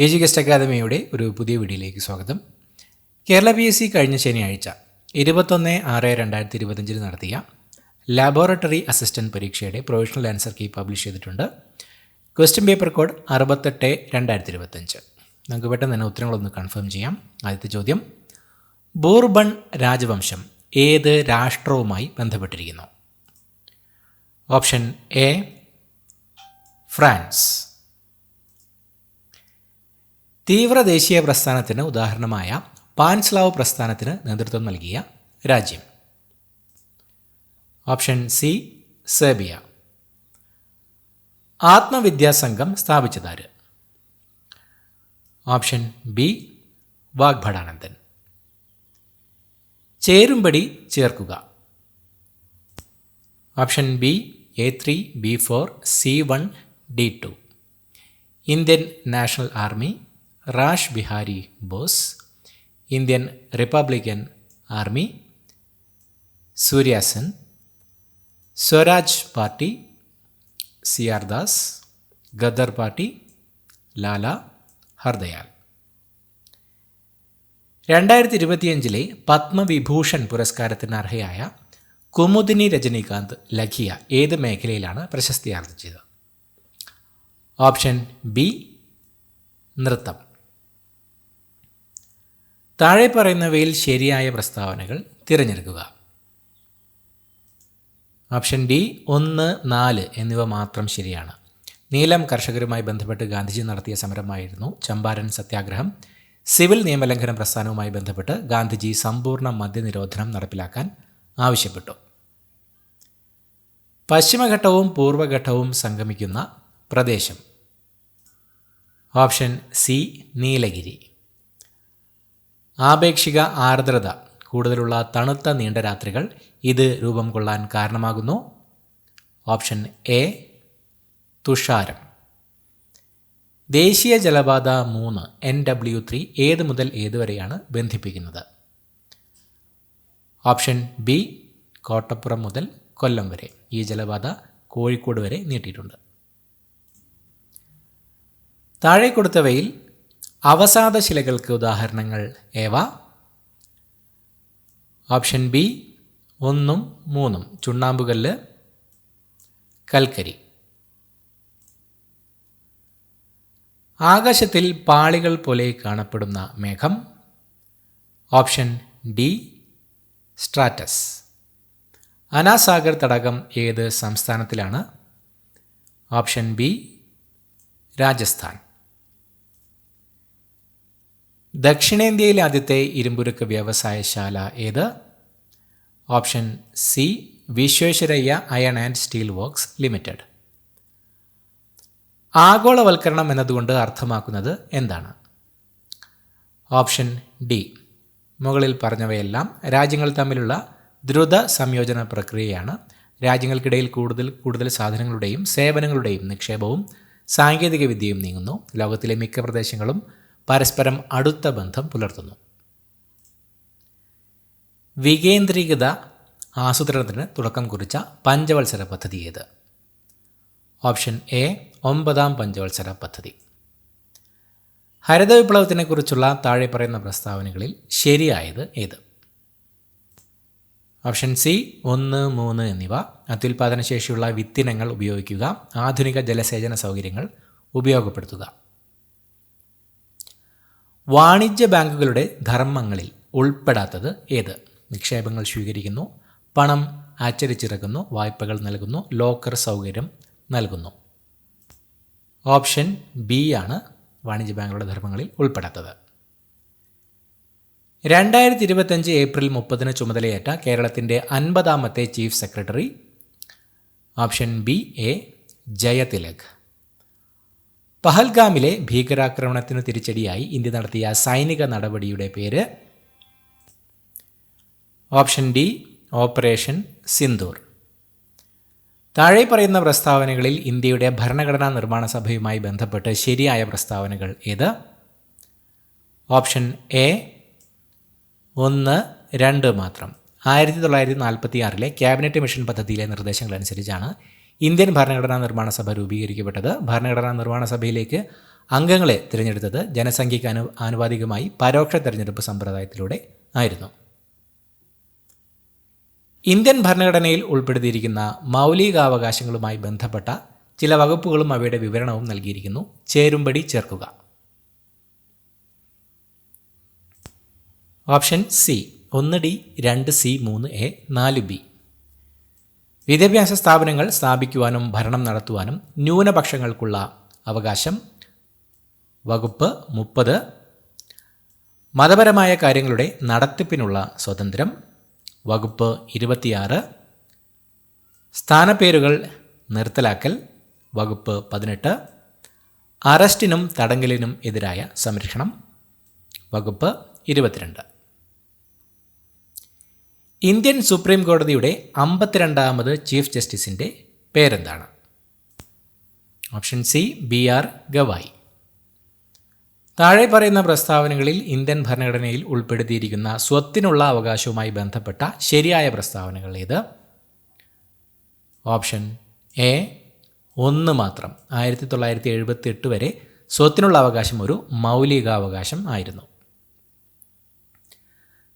എജ്യൂഗസ്റ്റ് അക്കാദമിയുടെ ഒരു പുതിയ വീഡിയോയിലേക്ക് സ്വാഗതം. കേരള PSC കഴിഞ്ഞ ശനിയാഴ്ച 21/6/2025 നടത്തിയ ലാബോറട്ടറി അസിസ്റ്റൻറ്റ് പരീക്ഷയുടെ പ്രൊവിഷണൽ ആൻസർ കീ പബ്ലിഷ് ചെയ്തിട്ടുണ്ട്. Question paper code 68/2025. നമുക്ക് പെട്ടെന്ന് തന്നെ ഉത്തരങ്ങളൊന്ന് കൺഫേം ചെയ്യാം. ആദ്യത്തെ ചോദ്യം, ബൂർബൺ രാജവംശം ഏത് രാഷ്ട്രവുമായി ബന്ധപ്പെട്ടിരിക്കുന്നു? Option A France. തീവ്ര ദേശീയ പ്രസ്ഥാനത്തിന് ഉദാഹരണമായ പാൻസ്ലാവ് പ്രസ്ഥാനത്തിന് നേതൃത്വം നൽകിയ രാജ്യം? Option C Serbia. ആത്മവിദ്യാസംഘം സ്ഥാപിച്ചതാര്? Option B Vagbhatanandan. ചേരുംപടി ചേർക്കുക? Option B A3, B4, C1, D2. Indian national army, Rash Behari Bose. Indian republican army, Surya Sen. Swaraj party, CR Das. Ghadar party, Lala Hardayal. 2025 Padma Vibhushan പുരസ്കാരത്തിന് അർഹയായ കുമുദിനി രജനീകാന്ത് ലഖിയ ഏത് മേഖലയിലാണ് പ്രശസ്തി ആർജിച്ചത്? ഓപ്ഷൻ ബി നൃത്തം. താഴെ പറയുന്നവയിൽ ശരിയായ പ്രസ്താവനകൾ തിരഞ്ഞെടുക്കുക. ഓപ്ഷൻ ഡി 1, 4 എന്നിവ മാത്രം ശരിയാണ്. നീലം കർഷകരുമായി ബന്ധപ്പെട്ട് ഗാന്ധിജി നടത്തിയ സമരമായിരുന്നു ചമ്പാരൻ സത്യാഗ്രഹം. സിവിൽ നിയമലംഘന പ്രസ്ഥാനവുമായി ബന്ധപ്പെട്ട് ഗാന്ധിജി സമ്പൂർണ്ണ മദ്യനിരോധനം നടപ്പിലാക്കാൻ ആവശ്യപ്പെട്ടു. പശ്ചിമഘട്ടവും പൂർവ്വഘട്ടവും സംഗമിക്കുന്ന പ്രദേശം? Option C Nilgiri. ആപേക്ഷിക ആർദ്രത കൂടുതലുള്ള തണുത്ത നീണ്ട രാത്രികൾ ഇത് രൂപം കൊള്ളാൻ കാരണമാകുന്നു? ഓപ്ഷൻ എ തുഷാരം. ദേശീയ ജലപാത 3 NW3 ഏത് മുതൽ ഏതുവരെയാണ് ബന്ധിപ്പിക്കുന്നത്? ഓപ്ഷൻ ബി കോട്ടപ്പുറം മുതൽ കൊല്ലം വരെ. ഈ ജലപാത കോഴിക്കോട് വരെ നീട്ടിയിട്ടുണ്ട്. താഴെ കൊടുത്തവയിൽ അവസാദ ശിലകൾക്ക് ഉദാഹരണങ്ങൾ ഏവ? ഓപ്ഷൻ ബി 1, 3 ചുണ്ണാമ്പുകല്ല്, കൽക്കരി. ആകാശത്തിൽ പാളികൾ പോലെ കാണപ്പെടുന്ന മേഘം? Option D Stratus. അനാസാഗർ തടാകം ഏത് സംസ്ഥാനത്തിലാണ്? Option B Rajasthan. ദക്ഷിണേന്ത്യയിലെ ആദ്യത്തെ ഇരുമ്പുരുക്ക് വ്യവസായശാല ഏത്? Option C Visvesvaraya iron and steel works limited. ആഗോളവൽക്കരണം എന്നതുകൊണ്ട് അർത്ഥമാക്കുന്നത് എന്താണ്? ഓപ്ഷൻ ഡി മുകളിൽ പറഞ്ഞവയെല്ലാം രാജ്യങ്ങൾ തമ്മിലുള്ള ദ്രുത സംയോജന പ്രക്രിയയാണ്. രാജ്യങ്ങൾക്കിടയിൽ കൂടുതൽ സാധനങ്ങളുടെയും സേവനങ്ങളുടെയും നിക്ഷേപവും സാങ്കേതിക വിദ്യയും നീങ്ങുന്നു. ലോകത്തിലെ മിക്ക പ്രദേശങ്ങളും പരസ്പരം അടുത്ത ബന്ധം പുലർത്തുന്നു. വികേന്ദ്രീകൃത ആസൂത്രണത്തിന് തുടക്കം കുറിച്ച പഞ്ചവത്സര പദ്ധതി ഏത്? ഓപ്ഷൻ എ 9ാം പഞ്ചവത്സര പദ്ധതി. ഹരിത വിപ്ലവത്തിനെക്കുറിച്ചുള്ള താഴെ പറയുന്ന പ്രസ്താവനകളിൽ ശരിയായത് ഏത്? ഓപ്ഷൻ സി 1, 3 എന്നിവ. അത്യുൽപാദനശേഷിയുള്ള വിത്തിനങ്ങൾ ഉപയോഗിക്കുക. ആധുനിക ജലസേചന സൗകര്യങ്ങൾ ഉപയോഗപ്പെടുത്തുക. വാണിജ്യ ബാങ്കുകളുടെ ധർമ്മങ്ങളിൽ ഉൾപ്പെടാത്തത് ഏത്? നിക്ഷേപങ്ങൾ സ്വീകരിക്കുന്നു, പണം അച്ചടിച്ചിറക്കുന്നു, വായ്പകൾ നൽകുന്നു, ലോക്കർ സൗകര്യം നൽകുന്നു. ഓപ്ഷൻ ബി ആണ് വാണിജ്യ ബാങ്കുകളുടെ ധർമ്മങ്ങളിൽ ഉൾപ്പെടാത്തത്. 2025 ഏപ്രിൽ 30 ചുമതലയേറ്റ കേരളത്തിൻ്റെ 50ാമത്തെ chief secretary? Option B A Jayathilak. പഹൽഗാമിലെ ഭീകരാക്രമണത്തിന് തിരിച്ചടിയായി ഇന്ത്യ നടത്തിയ സൈനിക നടപടിയുടെ പേര്? Option D operation Sindoor. താഴെ പറയുന്ന പ്രസ്താവനകളിൽ ഇന്ത്യയുടെ ഭരണഘടനാ നിർമ്മാണ സഭയുമായി ബന്ധപ്പെട്ട് ശരിയായ പ്രസ്താവനകൾ ഏത്? ഓപ്ഷൻ എ 1, 2 മാത്രം. 1946 ക്യാബിനറ്റ് മിഷൻ പദ്ധതിയിലെ നിർദ്ദേശങ്ങളനുസരിച്ചാണ് ഇന്ത്യൻ ഭരണഘടനാ നിർമ്മാണ സഭ രൂപീകരിക്കപ്പെട്ടത്. ഭരണഘടനാ നിർമ്മാണ സഭയിലേക്ക് അംഗങ്ങളെ തിരഞ്ഞെടുത്തത് ജനസംഖ്യയ്ക്ക് ആനുപാതികമായി പരോക്ഷ തിരഞ്ഞെടുപ്പ് സമ്പ്രദായത്തിലൂടെ ആയിരുന്നു. ഇന്ത്യൻ ഭരണഘടനയിൽ ഉൾപ്പെടുത്തിയിരിക്കുന്ന മൗലികാവകാശങ്ങളുമായി ബന്ധപ്പെട്ട ചില വകുപ്പുകളും അവയുടെ വിവരണവും നൽകിയിരിക്കുന്നു. ചേരുംപടി ചേർക്കുക. Option C 1D 2C 3A 4B. വിദ്യാഭ്യാസ സ്ഥാപനങ്ങൾ സ്ഥാപിക്കുവാനും ഭരണം നടത്തുവാനും ന്യൂനപക്ഷങ്ങൾക്കുള്ള അവകാശം വകുപ്പ് 30. മതപരമായ കാര്യങ്ങളുടെ നടത്തിപ്പിനുള്ള സ്വാതന്ത്ര്യം വകുപ്പ് 26. സ്ഥാനപ്പേരുകൾ നിർത്തലാക്കൽ വകുപ്പ് 18. അറസ്റ്റിനും തടങ്കലിനും എതിരായ സംരക്ഷണം വകുപ്പ് 22. ഇന്ത്യൻ സുപ്രീം കോടതിയുടെ 52ാമത് ചീഫ് ജസ്റ്റിസിൻ്റെ പേരെന്താണ്? Option C BR Gavai. താഴെ പറയുന്ന പ്രസ്താവനകളിൽ ഇന്ത്യൻ ഭരണഘടനയിൽ ഉൾപ്പെടുത്തിയിരിക്കുന്ന സ്വത്തിനുള്ള അവകാശവുമായി ബന്ധപ്പെട്ട ശരിയായ പ്രസ്താവനകൾ ഏത്? ഓപ്ഷൻ എ 1 മാത്രം. 1978 വരെ സ്വത്തിനുള്ള അവകാശം ഒരു മൗലികാവകാശം ആയിരുന്നു.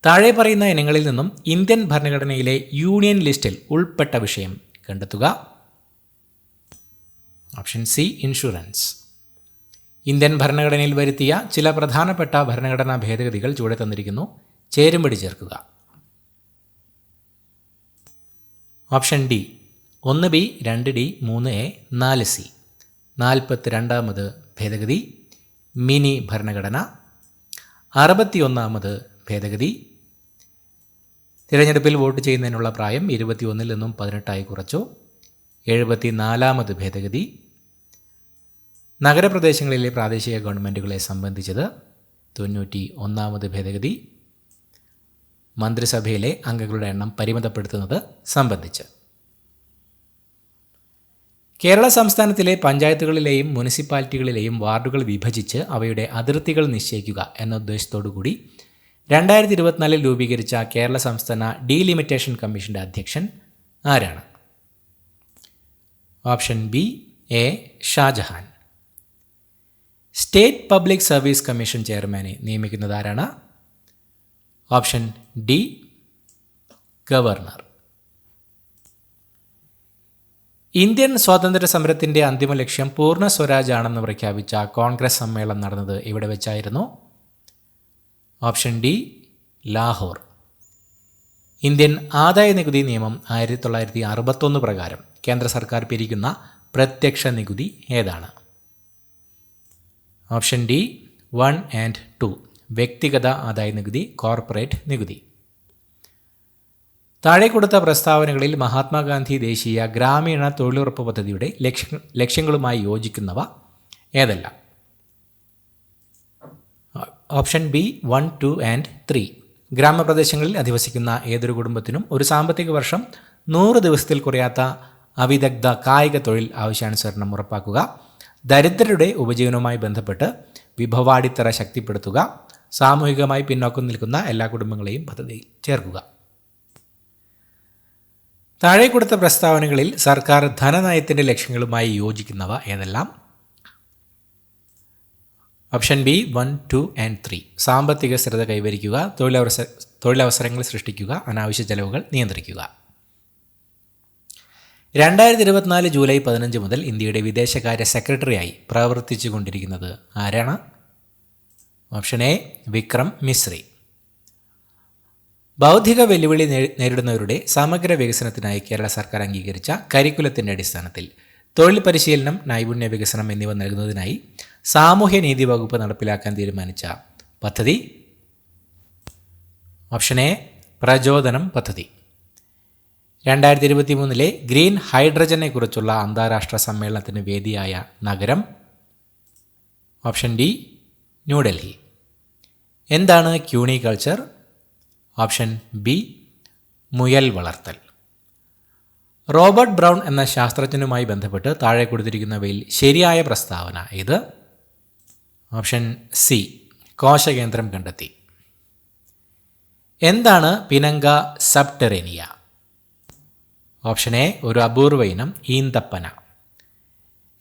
താഴെ പറയുന്ന ഇനങ്ങളിൽ നിന്നും ഇന്ത്യൻ ഭരണഘടനയിലെ യൂണിയൻ ലിസ്റ്റിൽ ഉൾപ്പെട്ട വിഷയം കണ്ടെത്തുക. Option C insurance. ഇന്ത്യൻ ഭരണഘടനയിൽ വരുത്തിയ ചില പ്രധാനപ്പെട്ട ഭരണഘടനാ ഭേദഗതികൾ ചുവടെ തന്നിരിക്കുന്നു. ചേരുംപടി ചേർക്കുക. Option D 1B 2D 3A 4C. 42ാമത് ഭേദഗതി മിനി ഭരണഘടന. 61ാമത് ഭേദഗതി തിരഞ്ഞെടുപ്പിൽ വോട്ട് ചെയ്യുന്നതിനുള്ള പ്രായം 21 നിന്നും 18 കുറച്ചു. 74ാമത് ഭേദഗതി നഗരപ്രദേശങ്ങളിലെ പ്രാദേശിക ഗവൺമെൻറ്റുകളെ സംബന്ധിച്ചത്. 91ാമത് ഭേദഗതി മന്ത്രിസഭയിലെ അംഗങ്ങളുടെ എണ്ണം പരിമിതപ്പെടുത്തുന്നത് സംബന്ധിച്ച്. കേരള സംസ്ഥാനത്തിലെ പഞ്ചായത്തുകളിലെയും മുനിസിപ്പാലിറ്റികളിലെയും വാർഡുകൾ വിഭജിച്ച് അവയുടെ അതിർത്തികൾ നിശ്ചയിക്കുക എന്ന ഉദ്ദേശത്തോടു കൂടി 2024 രൂപീകരിച്ച കേരള സംസ്ഥാന ഡീലിമിറ്റേഷൻ കമ്മീഷൻ്റെ അധ്യക്ഷൻ ആരാണ്? Option B A Shahjahan. State public service commission ചെയർമാനെ നിയമിക്കുന്നത് ആരാണ്? Option D governor. ഇന്ത്യൻ സ്വാതന്ത്ര്യ സമരത്തിൻ്റെ അന്തിമ ലക്ഷ്യം പൂർണ്ണ സ്വരാജ് ആണെന്ന് പ്രഖ്യാപിച്ച കോൺഗ്രസ് സമ്മേളനം നടന്നത് എവിടെ വെച്ചായിരുന്നു? Option D Lahore. ഇന്ത്യൻ ആദായ നികുതി നിയമം 1961 പ്രകാരം കേന്ദ്ര സർക്കാർ പിരിക്കുന്ന പ്രത്യക്ഷ നികുതി ഏതാണ്? ഓപ്ഷൻ ഡി 1 and 2 വ്യക്തിഗത ആദായ നികുതി, കോർപ്പറേറ്റ് നികുതി. താഴെ കൊടുത്ത പ്രസ്താവനകളിൽ മഹാത്മാഗാന്ധി ദേശീയ ഗ്രാമീണ തൊഴിലുറപ്പ് പദ്ധതിയുടെ ലക്ഷ്യങ്ങളുമായി യോജിക്കുന്നവ ഏതെല്ലാം? ഓപ്ഷൻ ബി 1, 2 and 3 ഗ്രാമപ്രദേശങ്ങളിൽ അധിവസിക്കുന്ന ഏതൊരു കുടുംബത്തിനും ഒരു സാമ്പത്തിക വർഷം 100 ദിവസത്തിൽ കുറയാത്ത അവിദഗ്ധ കായിക തൊഴിൽ ആവശ്യാനുസരണം ഉറപ്പാക്കുക. ദരിദ്രരുടെ ഉപജീവനവുമായി ബന്ധപ്പെട്ട് വിഭവാടിത്തറ ശക്തിപ്പെടുത്തുക. സാമൂഹികമായി പിന്നോക്കം നിൽക്കുന്ന എല്ലാ കുടുംബങ്ങളെയും പദ്ധതിയിൽ ചേർക്കുക. താഴെ കൊടുത്ത പ്രസ്താവനകളിൽ സർക്കാർ ധനനയത്തിൻ്റെ ലക്ഷ്യങ്ങളുമായി യോജിക്കുന്നവ ഏതെല്ലാം? ഓപ്ഷൻ ബി 1, 2 and 3 സാമ്പത്തിക സ്ഥിരത കൈവരിക്കുക, തൊഴിലവസരങ്ങൾ സൃഷ്ടിക്കുക, അനാവശ്യ ചെലവുകൾ നിയന്ത്രിക്കുക. 2024 ജൂലൈ 15 മുതൽ ഇന്ത്യയുടെ വിദേശകാര്യ സെക്രട്ടറിയായി പ്രവർത്തിച്ചു കൊണ്ടിരിക്കുന്നത് ആരാണ്? Option A Vikram Misri. ബൗദ്ധിക വെല്ലുവിളി നേരിടുന്നവരുടെ സമഗ്ര വികസനത്തിനായി കേരള സർക്കാർ അംഗീകരിച്ച കരിക്കുലത്തിൻ്റെ അടിസ്ഥാനത്തിൽ തൊഴിൽ പരിശീലനം, നൈപുണ്യ വികസനം എന്നിവ നൽകുന്നതിനായി സാമൂഹ്യനീതി വകുപ്പ് നടപ്പിലാക്കാൻ തീരുമാനിച്ച പദ്ധതി? ഓപ്ഷൻ എ പ്രചോദനം പദ്ധതി. 2023 ഗ്രീൻ ഹൈഡ്രജനെ കുറിച്ചുള്ള അന്താരാഷ്ട്ര സമ്മേളനത്തിന് വേദിയായ നഗരം? Option D New Delhi. എന്താണ് ക്യൂണികൾച്ചർ? ഓപ്ഷൻ ബി മുയൽ വളർത്തൽ. റോബർട്ട് ബ്രൗൺ എന്ന ശാസ്ത്രജ്ഞനുമായി ബന്ധപ്പെട്ട് താഴെ കൊടുത്തിരിക്കുന്നവയിൽ ശരിയായ പ്രസ്താവന ഏത്? ഓപ്ഷൻ സി കോശകേന്ദ്രം കണ്ടെത്തി. എന്താണ് പിനങ്ക സബ്ടെറേനിയ? ഓപ്ഷൻ എ ഒരു അപൂർവ ഇനം ഈന്തപ്പന.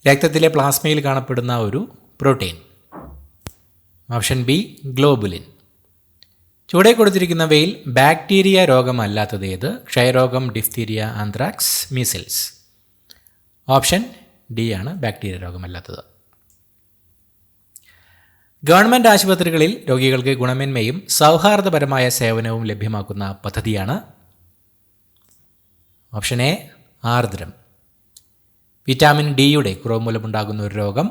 രക്തത്തിലെ പ്ലാസ്മയിൽ കാണപ്പെടുന്ന ഒരു പ്രോട്ടീൻ. Option B globulin. ചുവടെ കൊടുത്തിരിക്കുന്നവയിൽ ബാക്ടീരിയ രോഗമല്ലാത്തത് ഏത്? ക്ഷയരോഗം, diphtheria, anthrax, measles. Option D ആണ് ബാക്ടീരിയ രോഗമല്ലാത്തത്. ഗവൺമെൻറ് ആശുപത്രികളിൽ രോഗികൾക്ക് ഗുണമേന്മയും സൗഹാർദ്ദപരമായ സേവനവും ലഭ്യമാക്കുന്ന പദ്ധതിയാണ് ഓപ്ഷൻ എ ആർദ്രം. വിറ്റാമിൻ ഡിയുടെ കുറവ് മൂലമുണ്ടാകുന്ന ഒരു രോഗം.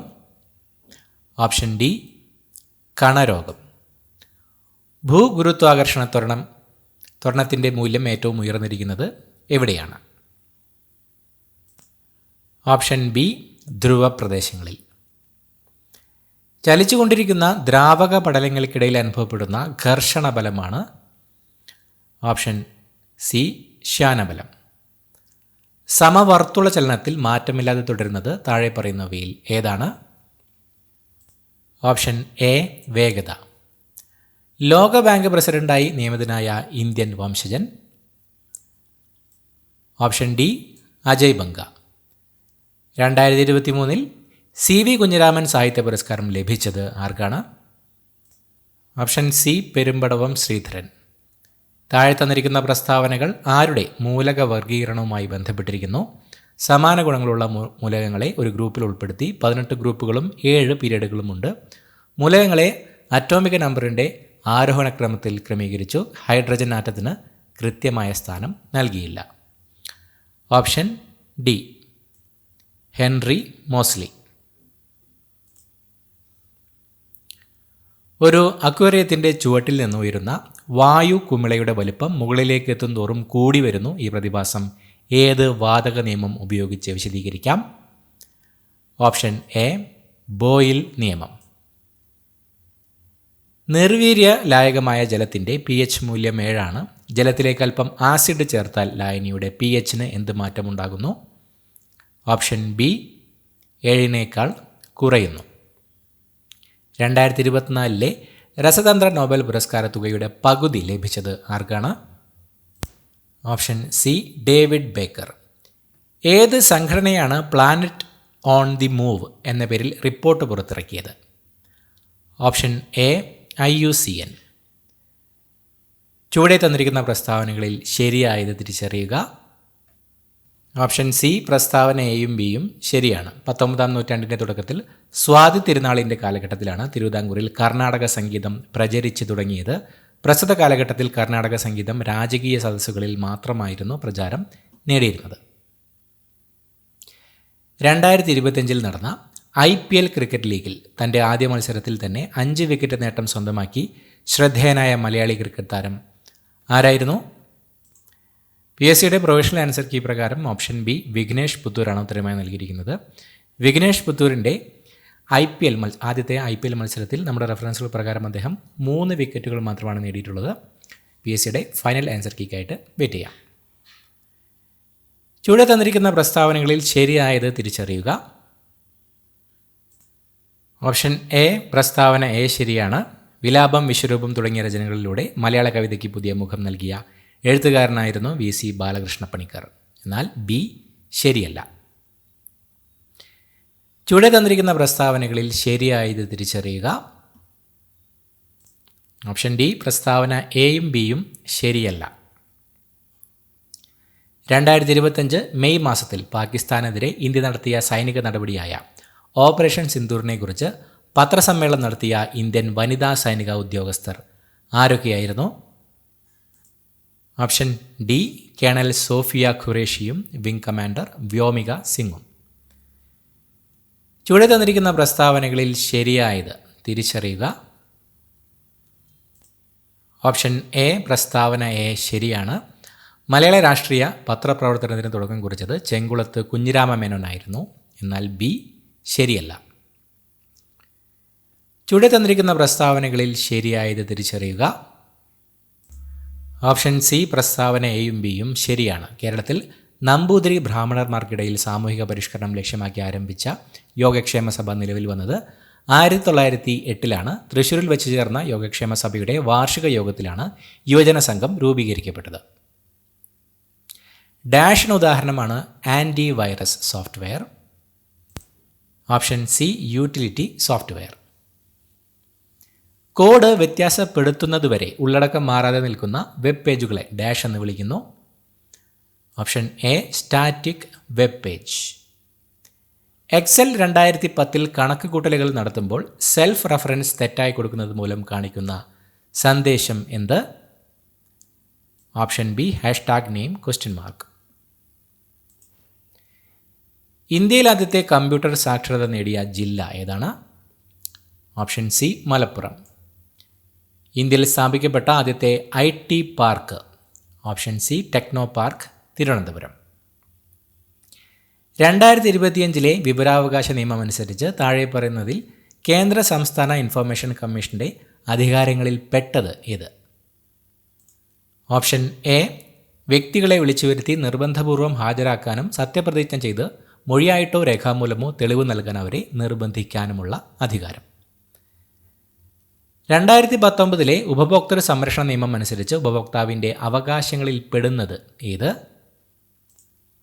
Option D കണരോഗം. ഭൂഗുരുത്വാകർഷണ ത്വരണത്തിൻ്റെ മൂല്യം ഏറ്റവും ഉയർന്നിരിക്കുന്നത് എവിടെയാണ്? ഓപ്ഷൻ ബി ധ്രുവ പ്രദേശങ്ങളിൽ. ചലിച്ചുകൊണ്ടിരിക്കുന്ന ദ്രാവക പടലങ്ങൾക്കിടയിൽ അനുഭവപ്പെടുന്ന ഘർഷണ ബലമാണ് ഓപ്ഷൻ സി ശ്വാനബലം. സമവർത്തുള ചലനത്തിൽ മാറ്റമില്ലാതെ തുടരുന്നത് താഴെ പറയുന്നവയിൽ ഏതാണ്? ഓപ്ഷൻ എ വേഗത. ലോകബാങ്ക് പ്രസിഡന്റായി നിയമിതനായ ഇന്ത്യൻ വംശജൻ. Option D Ajay Banga. 2023 CV Kunhiraman സാഹിത്യ പുരസ്കാരം ലഭിച്ചത് ആർക്കാണ്? Option C Perumbadavam Sreedharan. താഴെ തന്നിരിക്കുന്ന പ്രസ്താവനകൾ ആരുടെ മൂലക വർഗീകരണവുമായി ബന്ധപ്പെട്ടിരിക്കുന്നു? സമാന ഗുണങ്ങളുള്ള മൂലകങ്ങളെ ഒരു ഗ്രൂപ്പിൽ ഉൾപ്പെടുത്തി 18 ഗ്രൂപ്പുകളും 7 പീരിയഡുകളുമുണ്ട്. മൂലകങ്ങളെ അറ്റോമിക നമ്പറിൻ്റെ ആരോഹണക്രമത്തിൽ ക്രമീകരിച്ചു. ഹൈഡ്രജൻ ആറ്റത്തിന് കൃത്യമായ സ്ഥാനം നൽകിയില്ല. Option D Henry Moseley. ഒരു അക്വേറിയത്തിൻ്റെ ചുവട്ടിൽ നിന്ന് ഉയരുന്ന വായു കുമിളയുടെ വലിപ്പം മുകളിലേക്ക് എത്തും തോറും കൂടി വരുന്നു. ഈ പ്രതിഭാസം ഏത് വാതക നിയമം ഉപയോഗിച്ച് വിശദീകരിക്കാം? ഓപ്ഷൻ എ ബോയിൽ നിയമം. നിർവീര്യ ലായകമായ ജലത്തിൻ്റെ pH മൂല്യം 7 ആണ്. ജലത്തിലേക്ക് അല്പം ആസിഡ് ചേർത്താൽ ലായനിയുടെ pHന് എന്ത് മാറ്റമുണ്ടാകുന്നു? ഓപ്ഷൻ ബി 7 കുറയുന്നു. 2024 രസതന്ത്ര നോബൽ പുരസ്കാര തുകയുടെ പകുതി ലഭിച്ചത് ആർക്കാണ്? Option C David Baker. ഏത് സംഘടനയാണ് പ്ലാനറ്റ് ഓൺ ദി മൂവ് എന്ന പേരിൽ റിപ്പോർട്ട് പുറത്തിറക്കിയത്? Option A IUCN. ചുവടെ തന്നിരിക്കുന്ന പ്രസ്താവനകളിൽ ശരിയായത് തിരിച്ചറിയുക. ഓപ്ഷൻ സി പ്രസ്താവന എയും ബിയും ശരിയാണ്. 19-ാം നൂറ്റാണ്ടിൻ്റെ തുടക്കത്തിൽ സ്വാതി തിരുനാളിൻ്റെ കാലഘട്ടത്തിലാണ് തിരുവിതാംകൂറിൽ കർണാടക സംഗീതം പ്രചരിച്ചു തുടങ്ങിയത്. പ്രസ്തുത കാലഘട്ടത്തിൽ കർണാടക സംഗീതം രാജകീയ സദസ്സുകളിൽ മാത്രമായിരുന്നു പ്രചാരം നേടിയിരുന്നത്. 2025 നടന്ന IPL ക്രിക്കറ്റ് ലീഗിൽ തൻ്റെ ആദ്യ മത്സരത്തിൽ തന്നെ 5 വിക്കറ്റ് നേട്ടം സ്വന്തമാക്കി ശ്രദ്ധേയനായ മലയാളി ക്രിക്കറ്റ് താരം ആരായിരുന്നു? PSCയുടെ പ്രൊഫഷണൽ ആൻസർ കീ പ്രകാരം ഓപ്ഷൻ ബി വിഘ്നേഷ് പുത്തൂരാണ് ഉത്തരമായി നൽകിയിരിക്കുന്നത്. വിഘ്നേഷ് പുത്തൂരിൻ്റെ ആദ്യത്തെ IPL മത്സരത്തിൽ നമ്മുടെ റെഫറൻസുകൾ പ്രകാരം അദ്ദേഹം 3 വിക്കറ്റുകൾ മാത്രമാണ് നേടിയിട്ടുള്ളത്. PSCയുടെ ഫൈനൽ ആൻസർ കീക്കായിട്ട് വെയിറ്റ് ചെയ്യാം. ചുവടെ തന്നിരിക്കുന്ന പ്രസ്താവനകളിൽ ശരിയായത് തിരിച്ചറിയുക. ഓപ്ഷൻ എ പ്രസ്താവന എ ശരിയാണ്. വിലാപം, വിശ്വരൂപം തുടങ്ങിയ രചനകളിലൂടെ മലയാള കവിതയ്ക്ക് പുതിയ മുഖം നൽകിയ എഴുത്തുകാരനായിരുന്നു VC ബാലകൃഷ്ണ പണിക്കർ. എന്നാൽ ബി ശരിയല്ല. ചുവടെ തന്നിരിക്കുന്ന പ്രസ്താവനകളിൽ ശരിയായത് തിരിച്ചറിയുക. ഓപ്ഷൻ ഡി പ്രസ്താവന എയും ബിയും ശരിയല്ല. 2025 മെയ് മാസത്തിൽ പാകിസ്ഥാനെതിരെ ഇന്ത്യ നടത്തിയ സൈനിക നടപടിയായ ഓപ്പറേഷൻ സിന്ദൂറിനെ കുറിച്ച് പത്രസമ്മേളനം നടത്തിയ ഇന്ത്യൻ വനിതാ സൈനിക ഉദ്യോഗസ്ഥർ ആരൊക്കെയായിരുന്നു? ഓപ്ഷൻ ഡി കേണൽ സോഫിയ ഖുറേഷിയും വിംഗ് കമാൻഡർ വ്യോമിക സിംഗും. ചുവടെ തന്നിരിക്കുന്ന പ്രസ്താവനകളിൽ ശരിയായത് തിരിച്ചറിയുക. ഓപ്ഷൻ എ പ്രസ്താവന എ ശരിയാണ്. മലയാള രാഷ്ട്രീയ പത്രപ്രവർത്തനത്തിന് തുടക്കം കുറിച്ചത് ചെങ്കുളത്ത് കുഞ്ഞിരാമ മേനോനായിരുന്നു. എന്നാൽ ബി ശരിയല്ല. ചുവടെ തന്നിരിക്കുന്ന പ്രസ്താവനകളിൽ ശരിയായത് തിരിച്ചറിയുക. ഓപ്ഷൻ സി പ്രസ്താവന എയും ബിയും ശരിയാണ്. കേരളത്തിൽ നമ്പൂതിരി ബ്രാഹ്മണർമാർക്കിടയിൽ സാമൂഹിക പരിഷ്കരണം ലക്ഷ്യമാക്കി ആരംഭിച്ച യോഗക്ഷേമ സഭ നിലവിൽ വന്നത് 1908 തൃശ്ശൂരിൽ വെച്ച് ചേർന്ന യോഗക്ഷേമ സഭയുടെ വാർഷിക യോഗത്തിലാണ് യുവജന സംഘം രൂപീകരിക്കപ്പെട്ടത്. ഡാഷിന് ഉദാഹരണമാണ് anti virus software. Option C utility software. Code വ്യത്യാസപ്പെടുത്തുന്നതുവരെ ഉള്ളടക്കം മാറാതെ നിൽക്കുന്ന വെബ് പേജുകളെ ഡാഷ് എന്ന് വിളിക്കുന്നു. Option A static web page. Excel 2010 കണക്ക് കൂട്ടലുകൾ നടത്തുമ്പോൾ സെൽഫ് റെഫറൻസ് തെറ്റായി കൊടുക്കുന്നത് മൂലം കാണിക്കുന്ന സന്ദേശം എന്ത്? Option B #name ? ഇന്ത്യയിൽ ആദ്യത്തെ കമ്പ്യൂട്ടർ സാക്ഷരത നേടിയ ജില്ല ഏതാണ്? Option C Malappuram. ഇന്ത്യയിൽ സ്ഥാപിക്കപ്പെട്ട ആദ്യത്തെ IT park? Option C techno park, Thiruvananthapuram. 2025 വിവരാവകാശ നിയമം അനുസരിച്ച് താഴെ പറയുന്നതിൽ കേന്ദ്ര സംസ്ഥാന ഇൻഫർമേഷൻ കമ്മീഷൻ്റെ അധികാരങ്ങളിൽ പെട്ടത് ഏത്? ഓപ്ഷൻ എ വ്യക്തികളെ വിളിച്ചു വരുത്തി നിർബന്ധപൂർവം ഹാജരാക്കാനും സത്യപ്രതിജ്ഞ ചെയ്ത് മൊഴിയായിട്ടോ രേഖാമൂലമോ തെളിവ് നൽകാൻ അവരെ നിർബന്ധിക്കാനുമുള്ള അധികാരം. 2019 ഉപഭോക്തൃ സംരക്ഷണ നിയമം അനുസരിച്ച് ഉപഭോക്താവിൻ്റെ അവകാശങ്ങളിൽ പെടുന്നത് ഏത്?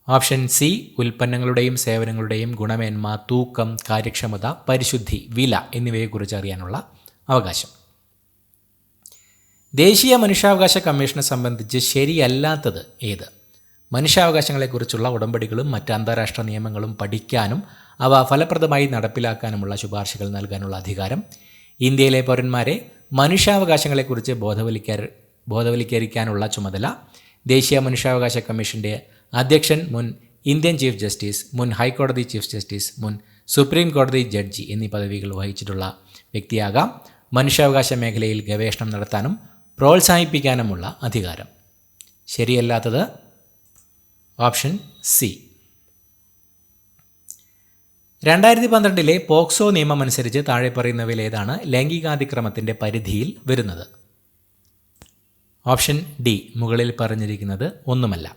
ഓപ്ഷൻ സി ഉൽപ്പന്നങ്ങളുടെയും സേവനങ്ങളുടെയും ഗുണമേന്മ, തൂക്കം, കാര്യക്ഷമത, പരിശുദ്ധി, വില എന്നിവയെക്കുറിച്ച് അറിയാനുള്ള അവകാശം. ദേശീയ മനുഷ്യാവകാശ കമ്മീഷനെ സംബന്ധിച്ച് ശരിയല്ലാത്തത് ഏത്? മനുഷ്യാവകാശങ്ങളെക്കുറിച്ചുള്ള ഉടമ്പടികളും മറ്റ് അന്താരാഷ്ട്ര നിയമങ്ങളും പഠിക്കാനും അവ ഫലപ്രദമായി നടപ്പിലാക്കാനുമുള്ള ശുപാർശകൾ നൽകാനുള്ള അധികാരം. ഇന്ത്യയിലെ പൗരന്മാരെ മനുഷ്യാവകാശങ്ങളെക്കുറിച്ച് ബോധവൽക്കരിക്കാനുള്ള ചുമതല ദേശീയ മനുഷ്യാവകാശ കമ്മീഷൻ്റെ അധ്യക്ഷൻ, മുൻ ഇന്ത്യൻ ചീഫ് ജസ്റ്റിസ്, മുൻ ഹൈക്കോടതി ചീഫ് ജസ്റ്റിസ്, മുൻ സുപ്രീം കോടതി ജഡ്ജി എന്നീ പദവികൾ വഹിച്ചിട്ടുള്ള വ്യക്തിയാകാം. മനുഷ്യാവകാശ മേഖലയിൽ ഗവേഷണം നടത്താനും പ്രോത്സാഹിപ്പിക്കാനുമുള്ള അധികാരം. ശരിയല്ലാത്തത് ഓപ്ഷൻ സി. 2012 പോക്സോ നിയമം അനുസരിച്ച് താഴെ പറയുന്നവയിൽ ഏതാണ് ലൈംഗികാതിക്രമത്തിൻ്റെ പരിധിയിൽ വരുന്നത്? ഓപ്ഷൻ ഡി മുകളിൽ പറഞ്ഞിരിക്കുന്നത് ഒന്നുമല്ല.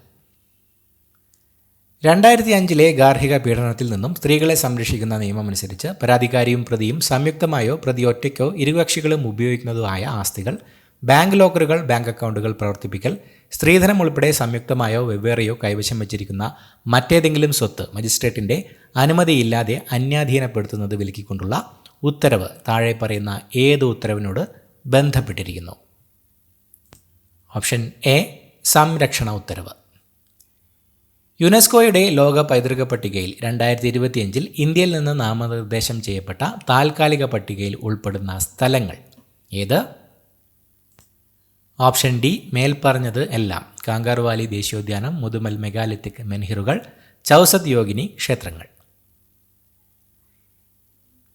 2005 ഗാർഹിക പീഡനത്തിൽ നിന്നും സ്ത്രീകളെ സംരക്ഷിക്കുന്ന നിയമമനുസരിച്ച് പരാതിക്കാരിയും പ്രതിയും സംയുക്തമായോ പ്രതി ഒറ്റയ്ക്കോ ഇരുകക്ഷികളും ഉപയോഗിക്കുന്നതുമായ ആസ്തികൾ, ബാങ്ക് ലോക്കറുകൾ, ബാങ്ക് അക്കൗണ്ടുകൾ പ്രവർത്തിപ്പിക്കൽ, സ്ത്രീധനം ഉൾപ്പെടെ സംയുക്തമായോ വെവ്വേറെയോ കൈവശം വച്ചിരിക്കുന്ന മറ്റേതെങ്കിലും സ്വത്ത് മജിസ്ട്രേറ്റിൻ്റെ അനുമതിയില്ലാതെ അന്യാധീനപ്പെടുത്തുന്നത് വിലക്കിക്കൊണ്ടുള്ള ഉത്തരവ് താഴെ പറയുന്ന ഏത് ഉത്തരവിനോട് ബന്ധപ്പെട്ടിരിക്കുന്നു? ഓപ്ഷൻ എ സംരക്ഷണ ഉത്തരവ്. യുനെസ്കോയുടെ ലോക പൈതൃക പട്ടികയിൽ 2025 ഇന്ത്യയിൽ നിന്ന് നാമനിർദ്ദേശം ചെയ്യപ്പെട്ട താൽക്കാലിക പട്ടികയിൽ ഉൾപ്പെടുന്ന സ്ഥലങ്ങൾ ഏത്? ഓപ്ഷൻ ഡി മേൽപ്പറഞ്ഞത് എല്ലാം. കാങ്കാർ വാലി ദേശീയോദ്യാനം, മുതുമൽ മെഗാലിത്തിക് മെൻഹിറുകൾ, ചൗസത് യോഗിനി ക്ഷേത്രങ്ങൾ.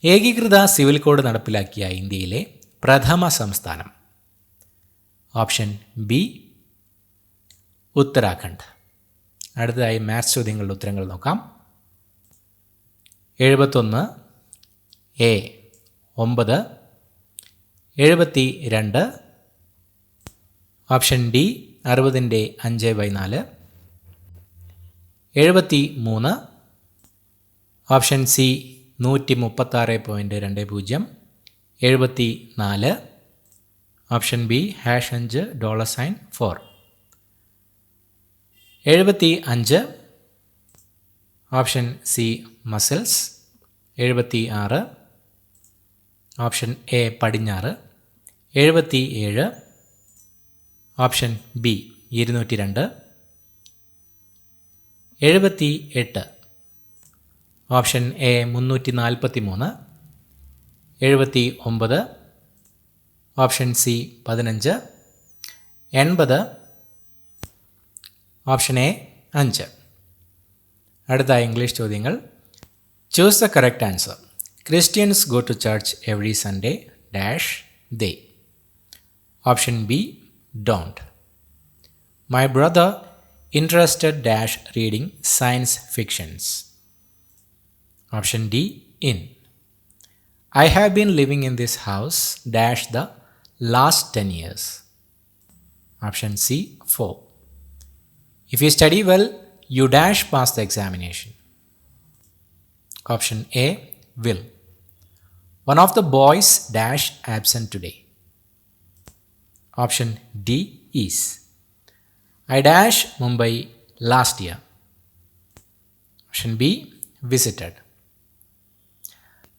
ഏകീകൃത സിവിൽ കോഡ് നടപ്പിലാക്കിയ ഇന്ത്യയിലെ പ്രഥമ സംസ്ഥാനം? Option B Uttarakhand. അടുത്തതായി മാത്സ് ചോദ്യങ്ങളുടെ ഉത്തരങ്ങൾ നോക്കാം. 71 എ 9 72. ഓപ്ഷൻ ഡി 60ൻ്റെ 5/4. 73. Option C 136.20. 74. Option B $5 $4. 75. Option C muscles. 76. Option A പടിഞ്ഞാറ്. 77. Option B 202. 78. Option A 343. 79. Option C 15. 80. Option A 5. അടുത്ത ഇംഗ്ലീഷ് ചോദ്യങ്ങൾ. Choose the correct answer. Christians go to church every Sunday dash day. Option B don't. My brother interested dash reading science fictions. Option D in. I have been living in this house dash the last 10 years. Option C 4. If you study well, you dash pass the examination. Option A will. One of the boys dash absent today. Option D is. I dash Mumbai last year. Option B visited.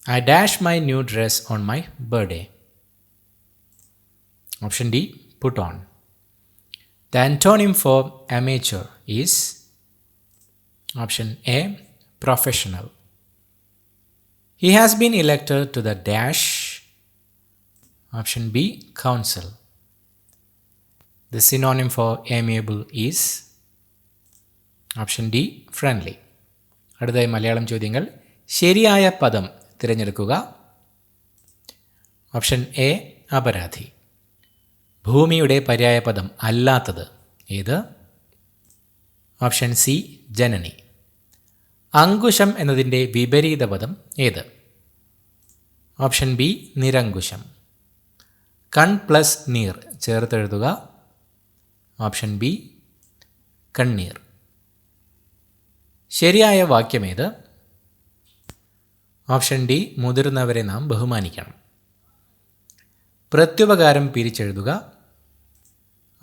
I dash my new dress on my birthday. Option D, put on. The antonym for amateur is option A, professional. He has been elected to the dash. Option B, council. The synonym for amiable is option D, friendly. അടുത്തതായി മലയാളം ചോദ്യങ്ങൾ. ശരിയായ പദം തിരഞ്ഞെടുക്കുക. Option A, അപരാധി. ഭൂമിയുടെ പര്യായ പദം അല്ലാത്തത് ഏത്? ഓപ്ഷൻ സി, ജനനി. അങ്കുശം എന്നതിൻ്റെ വിപരീത പദം ഏത്? ഓപ്ഷൻ ബി, നിരങ്കുശം. കൺ പ്ലസ് നീർ ചേർത്തെഴുതുക. ഓപ്ഷൻ ബി, കണ്ണീർ. ശരിയായ വാക്യമേത്? ഓപ്ഷൻ ഡി, മുതിർന്നവരെ നാം ബഹുമാനിക്കണം. പ്രത്യുപകാരം പിരിച്ചെഴുതുക.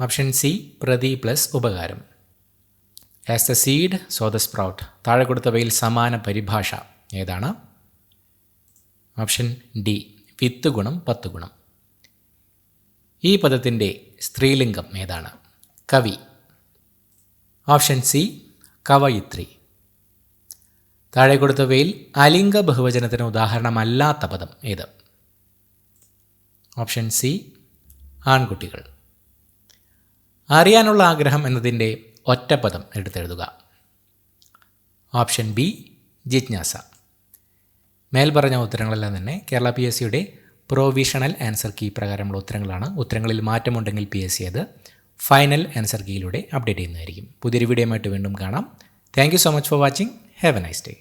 ഓപ്ഷൻ സി, പ്രതി പ്ലസ് ഉപകാരം. As the seed so the sprout. താഴെ കൊടുത്തവയിൽ സമാന പരിഭാഷ ഏതാണ്? ഓപ്ഷൻ ഡി, വിത്ത് ഗുണം 10 ഗുണം. ഈ പദത്തിൻ്റെ സ്ത്രീലിംഗം ഏതാണ്? കവി. ഓപ്ഷൻ സി, കവയിത്രി. താഴെ കൊടുത്തവയിൽ അലിംഗ ബഹുവചനത്തിന് ഉദാഹരണമല്ലാത്ത പദം ഏത്? ഓപ്ഷൻ സി, ആൺകുട്ടികൾ. അറിയാനുള്ള ആഗ്രഹം എന്നതിൻ്റെ ഒറ്റപ്പദം എടുത്തെഴുതുക. ഓപ്ഷൻ ബി, ജിജ്ഞാസ. മേൽപ്പറഞ്ഞ ഉത്തരങ്ങളെല്ലാം തന്നെ കേരള PSCയുടെ പ്രൊവിഷണൽ ആൻസർ കീ പ്രകാരമുള്ള ഉത്തരങ്ങളാണ്. ഉത്തരങ്ങളിൽ മാറ്റമുണ്ടെങ്കിൽ PSC അത് ഫൈനൽ ആൻസർ കീയിലൂടെ അപ്ഡേറ്റ് ചെയ്യുന്നതായിരിക്കും. പുതിയൊരു വീഡിയോയുമായിട്ട് വീണ്ടും കാണാം. Thank you so much for watching. Have A nice day.